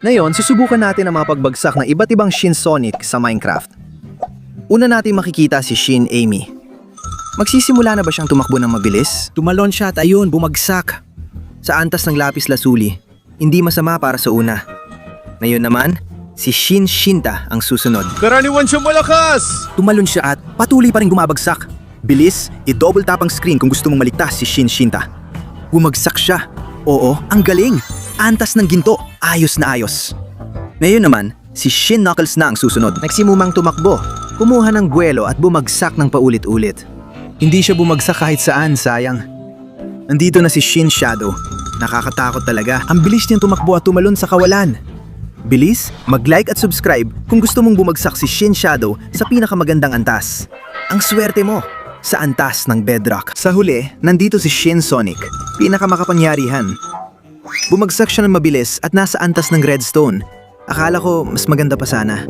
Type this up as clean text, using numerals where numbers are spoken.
Ngayon, susubukan natin ang mga pagbagsak ng iba't ibang Shin Sonic sa Minecraft. Una natin makikita si Shin Amy. Magsisimula na ba siyang tumakbo ng mabilis? Tumalon siya at ayun, bumagsak. Sa antas ng lapis lazuli, hindi masama para sa una. Ngayon naman, si Shin Shinta ang susunod. Karaniwan siya malakas! Tumalon siya at patuloy pa rin bumabagsak. Bilis, i-double tap ang screen kung gusto mong maligtas si Shin Shinta. Bumagsak siya. Oo, ang galing. Antas ng ginto, ayos na ayos. Ngayon naman, si Shin Knuckles na ang susunod. Nagsimumang tumakbo, kumuha ng buwelo at bumagsak ng paulit-ulit. Hindi siya bumagsak kahit saan, sayang. Nandito na si Shin Shadow. Nakakatakot talaga. Ang bilis niyang tumakbo at tumalon sa kawalan. Bilis, mag-like at subscribe kung gusto mong bumagsak si Shin Shadow sa pinakamagandang antas. Ang swerte mo sa antas ng Bedrock. Sa huli, nandito si Shin Sonic, pinakamakapangyarihan. Bumagsak siya ng mabilis at nasa antas ng Redstone. Akala ko mas maganda pa sana.